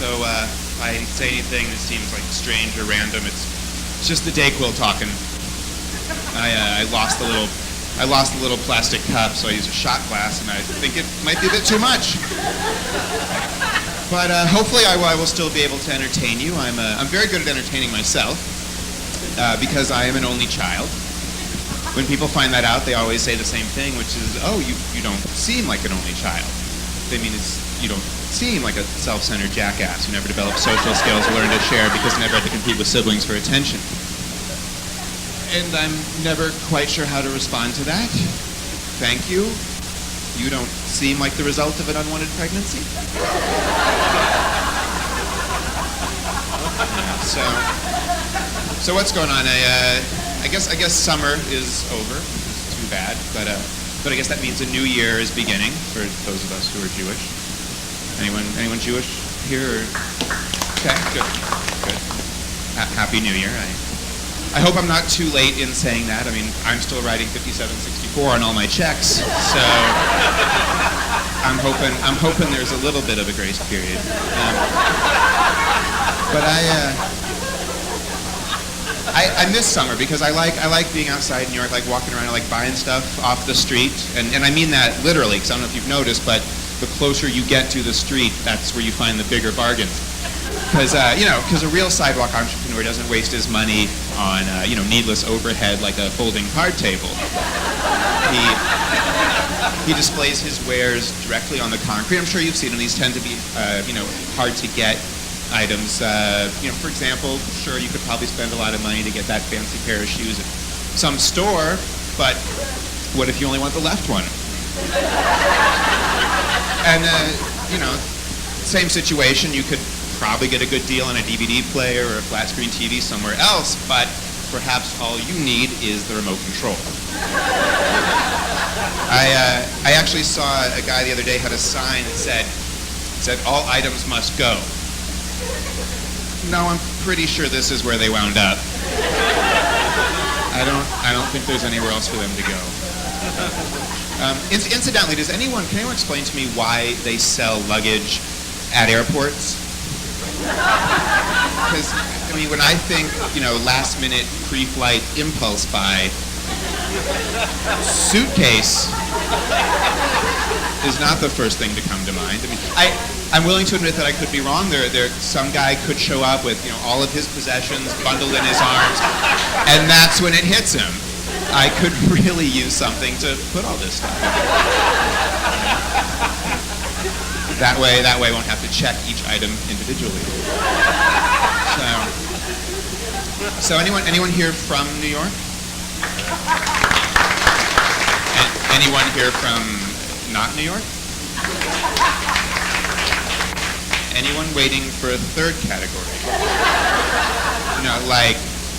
so if I say anything that seems like strange or random, it's just the Dayquil talking. I lost a little plastic cup, so I used a shot glass, and I think it might be a bit too much. But hopefully I will still be able to entertain you. I'm very good at entertaining myself because I am an only child. When people find that out, they always say the same thing, which is, oh, you don't seem like an only child. They mean you don't seem like a self-centered jackass who never developed social skills or learned to share because never had to compete with siblings for attention. And I'm never quite sure how to respond to that. Thank you. You don't seem like the result of an unwanted pregnancy. So what's going on? I guess summer is over. It's too bad, but I guess that means a new year is beginning for those of us who are Jewish. Anyone Jewish here? Okay, good. Happy New Year. I hope I'm not too late in saying that. I mean, I'm still writing 5764 on all my checks, so I'm hoping there's a little bit of a grace period. But I miss summer because I like being outside in New York, like walking around, I like buying stuff off the street, and I mean that literally, because I don't know if you've noticed, but the closer you get to the street, that's where you find the bigger bargain. Because a real sidewalk entrepreneur doesn't waste his money on needless overhead like a folding card table. He displays his wares directly on the concrete. I'm sure you've seen them. These tend to be hard to get items. For example, sure, you could probably spend a lot of money to get that fancy pair of shoes at some store, but what if you only want the left one? And same situation. You could probably get a good deal on a DVD player or a flat screen TV somewhere else, but perhaps all you need is the remote control. I actually saw a guy the other day had a sign that said all items must go. No, I'm pretty sure this is where they wound up. I don't think there's anywhere else for them to go. Incidentally, can anyone explain to me why they sell luggage at airports? Because, when I think, last minute pre-flight impulse buy, suitcase is not the first thing to come to mind. I'm willing to admit that I could be wrong. Some guy could show up with, all of his possessions bundled in his arms, and that's when it hits him. I could really use something to put all this stuff in. That way I won't have to check each item individually. So anyone here from New York? Anyone here from not New York? Anyone waiting for a third category?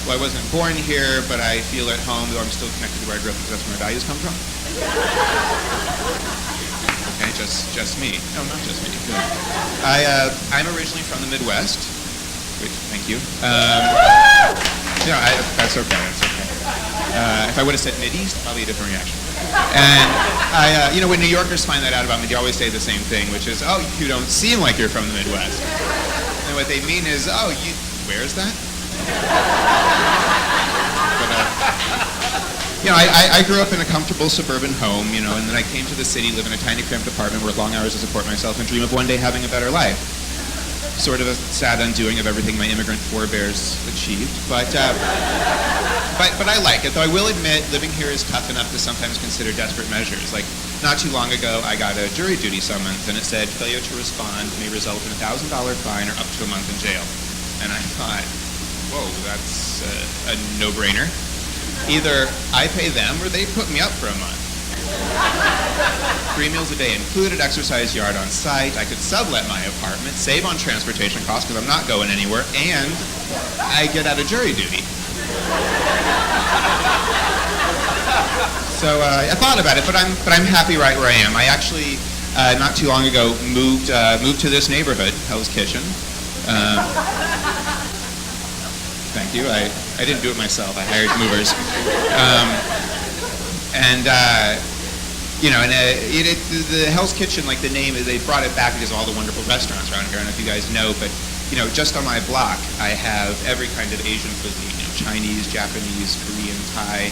I wasn't born here, but I feel at home, though I'm still connected to where I grew up because that's where my values come from. Okay, just me. No, not just me. Good. I'm originally from the Midwest. Wait, thank you. That's okay. If I would have said Mideast, probably a different reaction. And when New Yorkers find that out about me, they always say the same thing, which is, "Oh, you don't seem like you're from the Midwest." And what they mean is, "Oh, where is that?" But, I grew up in a comfortable suburban home, and then I came to the city, live in a tiny cramped apartment, work long hours to support myself, and dream of one day having a better life. Sort of a sad undoing of everything my immigrant forebears achieved, but I like it. Though I will admit, living here is tough enough to sometimes consider desperate measures. Like, not too long ago, I got a jury duty summons, and it said failure to respond may result in a $1,000 fine or up to a month in jail. And I thought, whoa, that's a no-brainer. Either I pay them or they put me up for a month. 3 meals a day included, exercise yard on site. I could sublet my apartment, save on transportation costs because I'm not going anywhere, and I get out of jury duty. So I thought about it, but I'm happy right where I am. I actually not too long ago moved to this neighborhood, Hell's Kitchen. Thank you. I didn't do it myself. I hired movers. And and the Hell's Kitchen, like the name, they brought it back because of all the wonderful restaurants around here. I don't know if you guys know, but just on my block, I have every kind of Asian cuisine, Chinese, Japanese, Korean, Thai.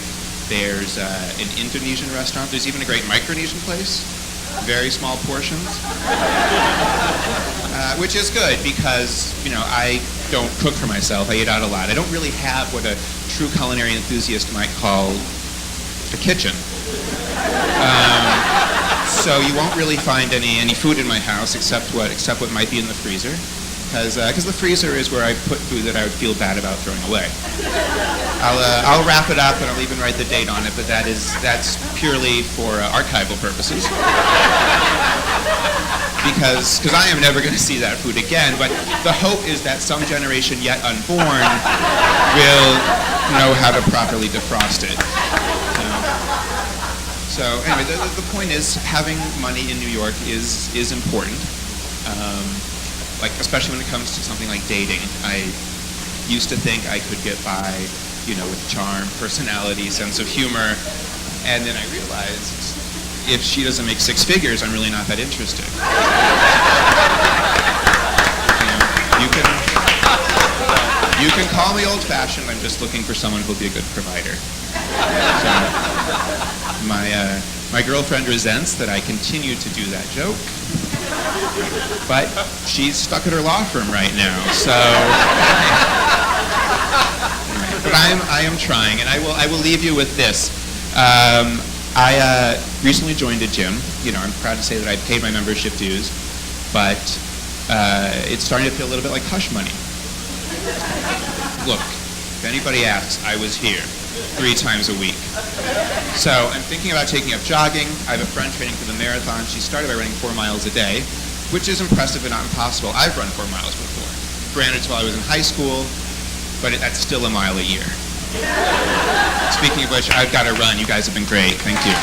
There's an Indonesian restaurant. There's even a great Micronesian place, very small portions, which is good because, I don't cook for myself. I eat out a lot. I don't really have what a true culinary enthusiast might call a kitchen. So you won't really find any food in my house except what might be in the freezer, because the freezer is where I put food that I would feel bad about throwing away. I'll wrap it up and I'll even write the date on it, but that's purely for archival purposes. Because I am never going to see that food again, but the hope is that some generation yet unborn will know how to properly defrost it. So anyway, the point is, having money in New York is important. Especially when it comes to something like dating. I used to think I could get by, with charm, personality, sense of humor, and then I realized if she doesn't make six figures, I'm really not that interested. You can call me old-fashioned. I'm just looking for someone who'll be a good provider. So, my girlfriend resents that I continue to do that joke, but she's stuck at her law firm right now. So, but I am trying, and I will leave you with this. I recently joined a gym. I'm proud to say that I paid my membership dues, but it's starting to feel a little bit like hush money. Look, if anybody asks, I was here 3 times a week. So I'm thinking about taking up jogging. I have a friend training for the marathon. She started by running 4 miles a day, which is impressive but not impossible. I've run 4 miles before. Granted, while I was in high school, but that's still a mile a year. Speaking of which, I've got to run. You guys have been great. Thank you.